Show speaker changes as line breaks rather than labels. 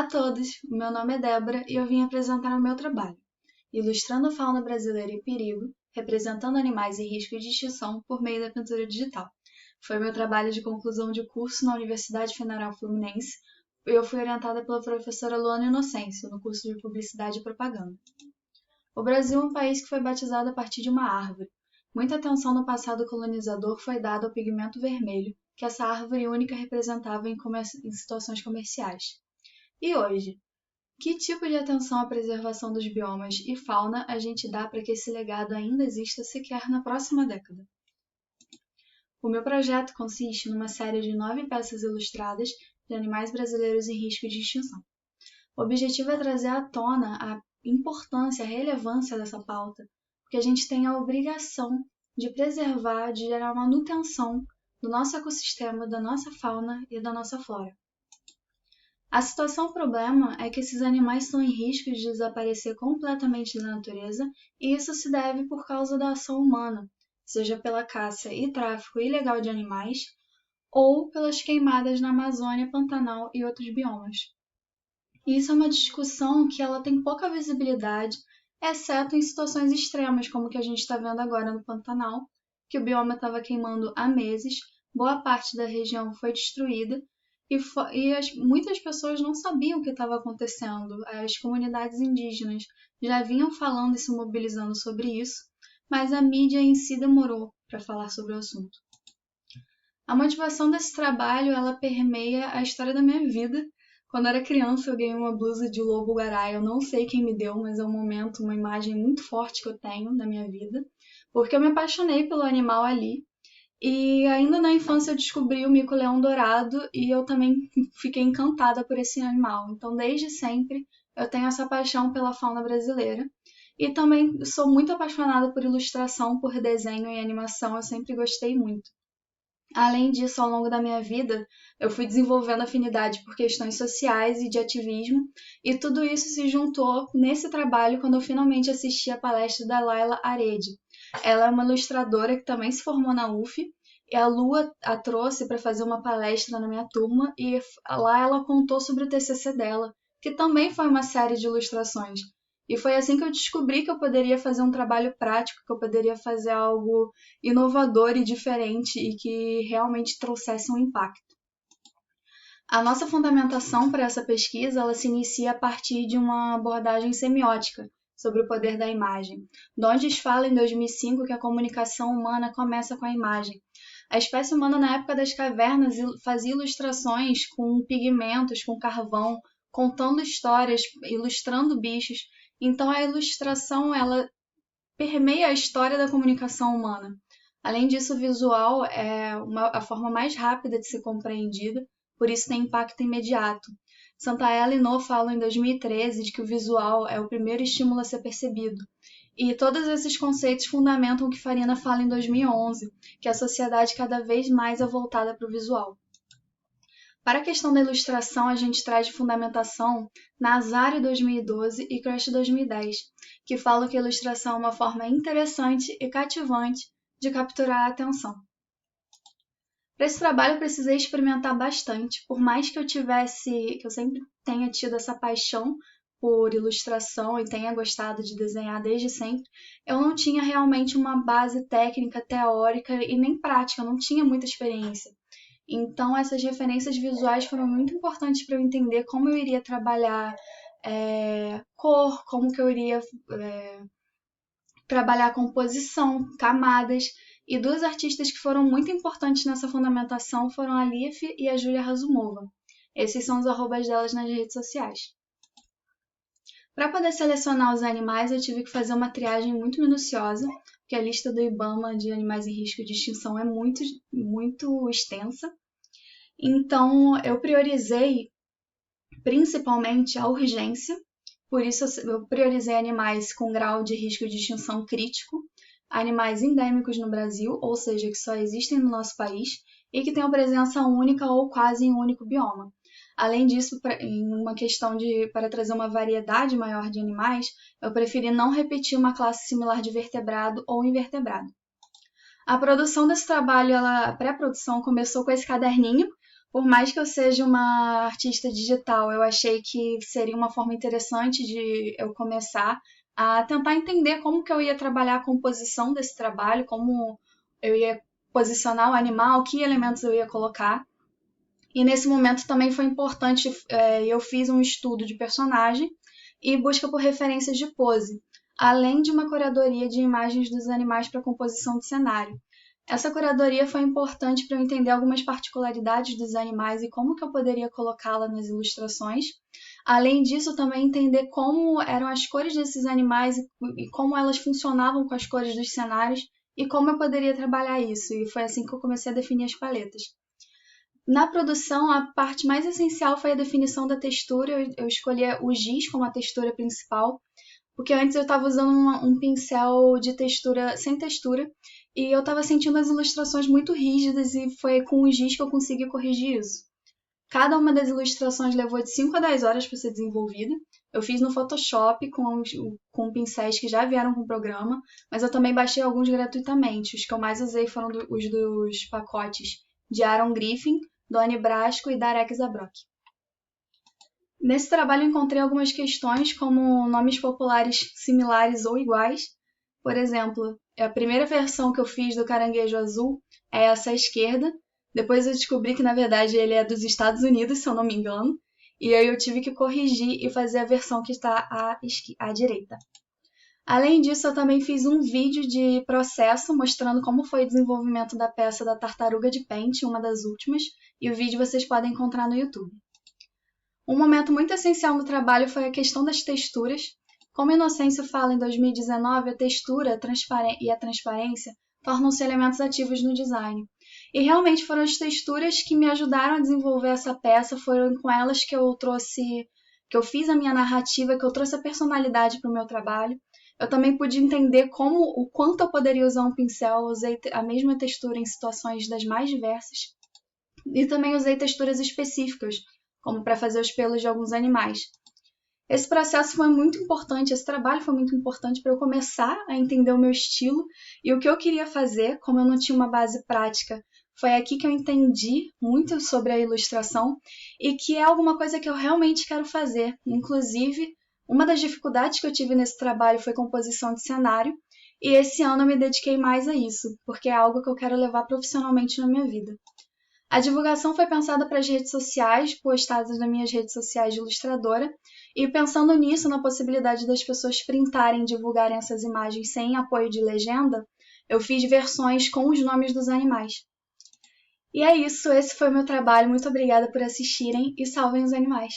todos, meu nome é Débora e eu vim apresentar o meu trabalho, Ilustrando a Fauna Brasileira em Perigo, representando animais em risco de extinção por meio da pintura digital. Foi meu trabalho de conclusão de curso na Universidade Federal Fluminense e eu fui orientada pela professora Luana Inocêncio, no curso de Publicidade e Propaganda. O Brasil é um país que foi batizado a partir de uma árvore. Muita atenção no passado colonizador foi dada ao pigmento vermelho, que essa árvore única representava em situações comerciais. E hoje? Que tipo de atenção à preservação dos biomas e fauna a gente dá para que esse legado ainda exista sequer na próxima década? O meu projeto consiste numa série de 9 peças ilustradas de animais brasileiros em risco de extinção. O objetivo é trazer à tona a importância, a relevância dessa pauta, porque a gente tem a obrigação de preservar, de gerar manutenção do nosso ecossistema, da nossa fauna e da nossa flora. A situação problema é que esses animais estão em risco de desaparecer completamente da natureza e isso se deve por causa da ação humana, seja pela caça e tráfico ilegal de animais ou pelas queimadas na Amazônia, Pantanal e outros biomas. E isso é uma discussão que ela tem pouca visibilidade, exceto em situações extremas, como que a gente está vendo agora no Pantanal, que o bioma estava queimando há meses, boa parte da região foi destruída muitas pessoas não sabiam o que estava acontecendo. As comunidades indígenas já vinham falando e se mobilizando sobre isso, mas a mídia em si demorou para falar sobre o assunto. A motivação desse trabalho ela permeia a história da minha vida. Quando eu era criança, eu ganhei uma blusa de lobo-guará. Eu não sei quem me deu, mas é um momento, uma imagem muito forte que eu tenho na minha vida, porque eu me apaixonei pelo animal ali. E ainda na infância eu descobri o mico-leão-dourado e eu também fiquei encantada por esse animal. Então, desde sempre, eu tenho essa paixão pela fauna brasileira. E também sou muito apaixonada por ilustração, por desenho e animação, eu sempre gostei muito. Além disso, ao longo da minha vida, eu fui desenvolvendo afinidade por questões sociais e de ativismo, e tudo isso se juntou nesse trabalho quando eu finalmente assisti a palestra da Laila Arede. Ela é uma ilustradora que também se formou na UF, e a Lua a trouxe para fazer uma palestra na minha turma, e lá ela contou sobre o TCC dela, que também foi uma série de ilustrações. E foi assim que eu descobri que eu poderia fazer um trabalho prático, que eu poderia fazer algo inovador e diferente e que realmente trouxesse um impacto. A nossa fundamentação para essa pesquisa ela se inicia a partir de uma abordagem semiótica sobre o poder da imagem. Donges fala em 2005 que a comunicação humana começa com a imagem. A espécie humana na época das cavernas fazia ilustrações com pigmentos, com carvão, contando histórias, ilustrando bichos. Então a ilustração ela permeia a história da comunicação humana. Além disso, o visual é a forma mais rápida de ser compreendida, por isso tem impacto imediato. Santaella e No falam em 2013 de que o visual é o primeiro estímulo a ser percebido. E todos esses conceitos fundamentam o que Farina fala em 2011, que a sociedade cada vez mais é voltada para o visual. Para a questão da ilustração, a gente traz de fundamentação Nazário 2012 e Crush 2010, que falam que a ilustração é uma forma interessante e cativante de capturar a atenção. Para esse trabalho eu precisei experimentar bastante, por mais que eu sempre tenha tido essa paixão por ilustração e tenha gostado de desenhar desde sempre, eu não tinha realmente uma base técnica, teórica e nem prática, eu não tinha muita experiência. Então, essas referências visuais foram muito importantes para eu entender como eu iria trabalhar cor, como que eu iria trabalhar composição, camadas. E duas artistas que foram muito importantes nessa fundamentação foram a Lief e a Júlia Razumova. Esses são os arrobas delas nas redes sociais. Para poder selecionar os animais, eu tive que fazer uma triagem muito minuciosa, porque a lista do IBAMA de animais em risco de extinção é muito extensa. Então, eu priorizei principalmente a urgência, por isso eu priorizei animais com grau de risco de extinção crítico, animais endêmicos no Brasil, ou seja, que só existem no nosso país, e que tenham presença única ou quase em um único bioma. Além disso, em uma questão para trazer uma variedade maior de animais, eu preferi não repetir uma classe similar de vertebrado ou invertebrado. A produção desse trabalho, a pré-produção começou com esse caderninho, Por mais que eu seja uma artista digital, eu achei que seria uma forma interessante de eu começar a tentar entender como que eu ia trabalhar a composição desse trabalho, como eu ia posicionar o animal, que elementos eu ia colocar. E nesse momento também foi importante, eu fiz um estudo de personagem e busca por referências de pose, além de uma curadoria de imagens dos animais para composição de cenário. Essa curadoria foi importante para eu entender algumas particularidades dos animais e como que eu poderia colocá-la nas ilustrações. Além disso, também entender como eram as cores desses animais e como elas funcionavam com as cores dos cenários e como eu poderia trabalhar isso. E foi assim que eu comecei a definir as paletas. Na produção, a parte mais essencial foi a definição da textura. Eu escolhi o giz como a textura principal, porque antes eu estava usando um pincel de textura sem textura e eu estava sentindo as ilustrações muito rígidas e foi com o giz que eu consegui corrigir isso. Cada uma das ilustrações levou de 5 a 10 horas para ser desenvolvida. Eu fiz no Photoshop com pincéis que já vieram com o programa, mas eu também baixei alguns gratuitamente. Os que eu mais usei foram os dos pacotes de Aaron Griffin, Donnie Brasco e Darek Zabrok. Nesse trabalho encontrei algumas questões como nomes populares similares ou iguais. Por exemplo, a primeira versão que eu fiz do caranguejo azul é essa à esquerda. Depois eu descobri que na verdade ele é dos Estados Unidos, se eu não me engano. E aí eu tive que corrigir e fazer a versão que está à direita. Além disso, eu também fiz um vídeo de processo mostrando como foi o desenvolvimento da peça da Tartaruga de Pente, uma das últimas, e o vídeo vocês podem encontrar no YouTube. Um momento muito essencial no trabalho foi a questão das texturas. Como Inocêncio fala em 2019, a textura e a transparência tornam-se elementos ativos no design. E realmente foram as texturas que me ajudaram a desenvolver essa peça, foram com elas que eu fiz a minha narrativa, que eu trouxe a personalidade para o meu trabalho. Eu também pude entender o quanto eu poderia usar um pincel, usei a mesma textura em situações das mais diversas. E também usei texturas específicas, como para fazer os pelos de alguns animais. Esse processo foi muito importante, esse trabalho foi muito importante para eu começar a entender o meu estilo e o que eu queria fazer, como eu não tinha uma base prática. Foi aqui que eu entendi muito sobre a ilustração e que é alguma coisa que eu realmente quero fazer. Inclusive, uma das dificuldades que eu tive nesse trabalho foi composição de cenário, e esse ano eu me dediquei mais a isso, porque é algo que eu quero levar profissionalmente na minha vida. A divulgação foi pensada para as redes sociais, postadas nas minhas redes sociais de ilustradora, e pensando nisso, na possibilidade das pessoas printarem e divulgarem essas imagens sem apoio de legenda, eu fiz versões com os nomes dos animais. E é isso, esse foi o meu trabalho. Muito obrigada por assistirem e salvem os animais!